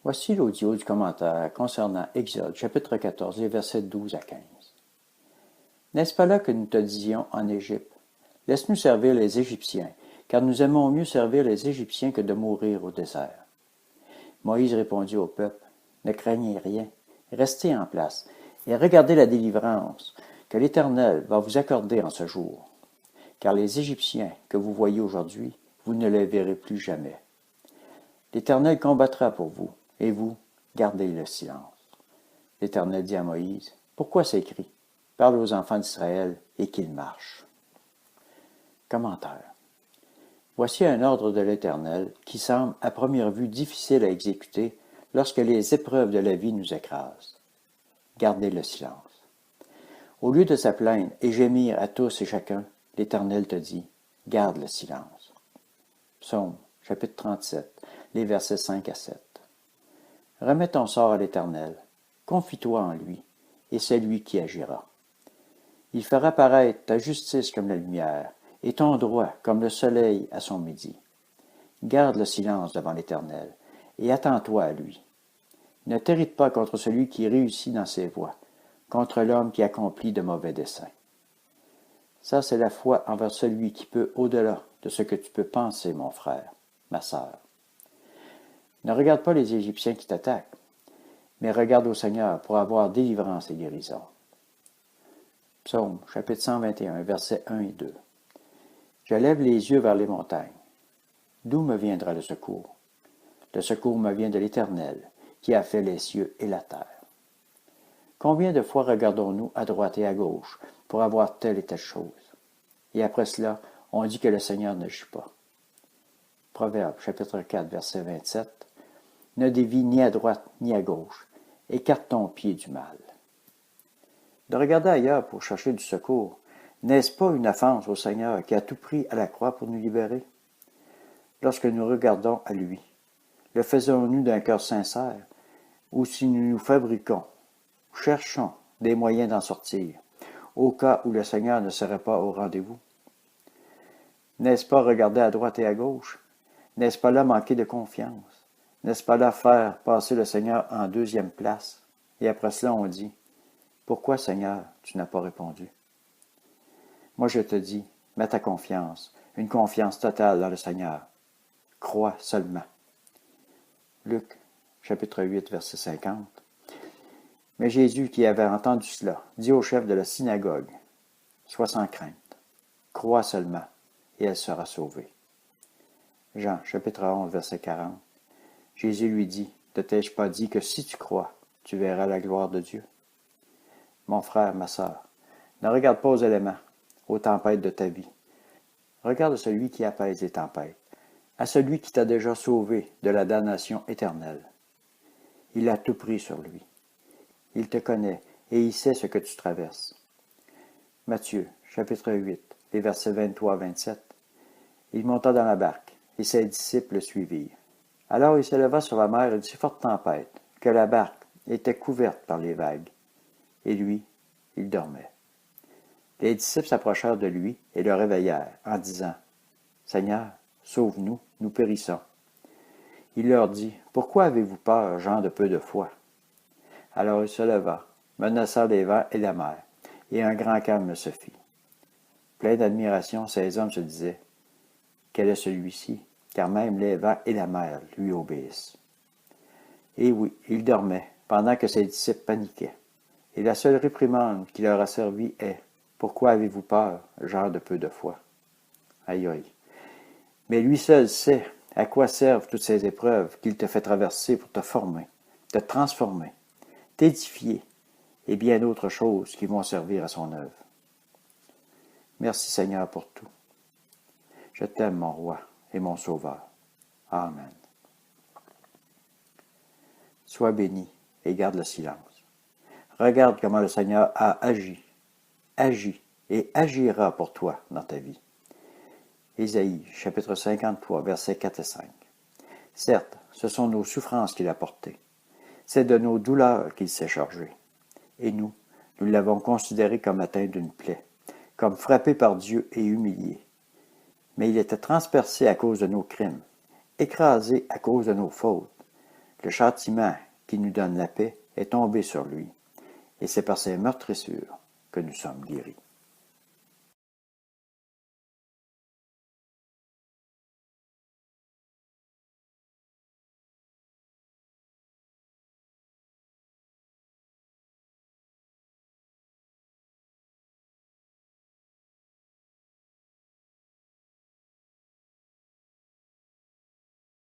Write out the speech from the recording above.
Voici l'audio du commentaire concernant Exode, chapitre 14, les versets 12 à 15. N'est-ce pas là que nous te disions en Égypte? Laisse-nous servir les Égyptiens, car nous aimons mieux servir les Égyptiens que de mourir au désert. Moïse répondit au peuple, ne craignez rien, restez en place, et regardez la délivrance que l'Éternel va vous accorder en ce jour. Car les Égyptiens que vous voyez aujourd'hui, vous ne les verrez plus jamais. L'Éternel combattra pour vous, et vous, gardez le silence. L'Éternel dit à Moïse, pourquoi ces cris? Parle aux enfants d'Israël et qu'ils marchent. Commentaire. Voici un ordre de l'Éternel qui semble à première vue difficile à exécuter lorsque les épreuves de la vie nous écrasent. Gardez le silence. Au lieu de se plaindre et gémir à tous et chacun, l'Éternel te dit, garde le silence. Psaume, chapitre 37, les versets 5 à 7. Remets ton sort à l'Éternel, confie-toi en lui, et c'est lui qui agira. Il fera paraître ta justice comme la lumière, et ton droit comme le soleil à son midi. Garde le silence devant l'Éternel, et attends-toi à lui. Ne t'irrite pas contre celui qui réussit dans ses voies, contre l'homme qui accomplit de mauvais desseins. Ça, c'est la foi envers celui qui peut au-delà de ce que tu peux penser, mon frère, ma sœur. Ne regarde pas les Égyptiens qui t'attaquent, mais regarde au Seigneur pour avoir délivrance et guérison. Psaume, chapitre 121, versets 1 et 2. Je lève les yeux vers les montagnes. D'où me viendra le secours? Le secours me vient de l'Éternel, qui a fait les cieux et la terre. Combien de fois regardons-nous à droite et à gauche pour avoir telle et telle chose? Et après cela, on dit que le Seigneur n'agit pas. Proverbe, chapitre 4, verset 27. Ne dévie ni à droite ni à gauche. Écarte ton pied du mal. De regarder ailleurs pour chercher du secours, n'est-ce pas une offense au Seigneur qui a tout pris à la croix pour nous libérer? Lorsque nous regardons à lui, le faisons-nous d'un cœur sincère, ou si nous nous fabriquons, cherchons des moyens d'en sortir, au cas où le Seigneur ne serait pas au rendez-vous? N'est-ce pas regarder à droite et à gauche? N'est-ce pas là manquer de confiance? N'est-ce pas là faire passer le Seigneur en deuxième place? Et après cela, on dit, « Pourquoi, Seigneur, tu n'as pas répondu? » Moi, je te dis, mets ta confiance, une confiance totale dans le Seigneur. Crois seulement. Luc, chapitre 8, verset 50. Mais Jésus, qui avait entendu cela, dit au chef de la synagogue, « Sois sans crainte, crois seulement, et elle sera sauvée. » Jean, chapitre 11, verset 40. Jésus lui dit, « Ne t'ai-je pas dit que si tu crois, tu verras la gloire de Dieu? » Mon frère, ma sœur, ne regarde pas aux éléments, aux tempêtes de ta vie. Regarde celui qui apaise les tempêtes, à celui qui t'a déjà sauvé de la damnation éternelle. Il a tout pris sur lui. Il te connaît et il sait ce que tu traverses. Matthieu, chapitre 8, les versets 23 à 27. Il monta dans la barque, et ses disciples le suivirent. Alors il s'éleva sur la mer une si forte tempête, que la barque était couverte par les vagues. Et lui, il dormait. Les disciples s'approchèrent de lui et le réveillèrent, en disant, « Seigneur, sauve-nous, nous périssons. » Il leur dit, « Pourquoi avez-vous peur, gens de peu de foi? » Alors il se leva, menaça les vents et la mer, et un grand calme se fit. Plein d'admiration, ces hommes se disaient, « Quel est celui-ci, car même les vents et la mer lui obéissent. » Et oui, il dormait, pendant que ses disciples paniquaient. Et la seule réprimande qui leur a servi est, « Pourquoi avez-vous peur, gens de peu de foi? » Aïe aïe. Mais lui seul sait à quoi servent toutes ces épreuves qu'il te fait traverser pour te former, te transformer, t'édifier, et bien d'autres choses qui vont servir à son œuvre. Merci Seigneur pour tout. Je t'aime, mon roi et mon sauveur. Amen. Sois béni et garde le silence. Regarde comment le Seigneur a agi et agira pour toi dans ta vie. Ésaïe, chapitre 53, versets 4 et 5. Certes, ce sont nos souffrances qu'il a portées. C'est de nos douleurs qu'il s'est chargé. Et nous l'avons considéré comme atteint d'une plaie, comme frappé par Dieu et humilié. Mais il était transpercé à cause de nos crimes, écrasé à cause de nos fautes. Le châtiment qui nous donne la paix est tombé sur lui, et c'est par ses meurtrissures que nous sommes guéris.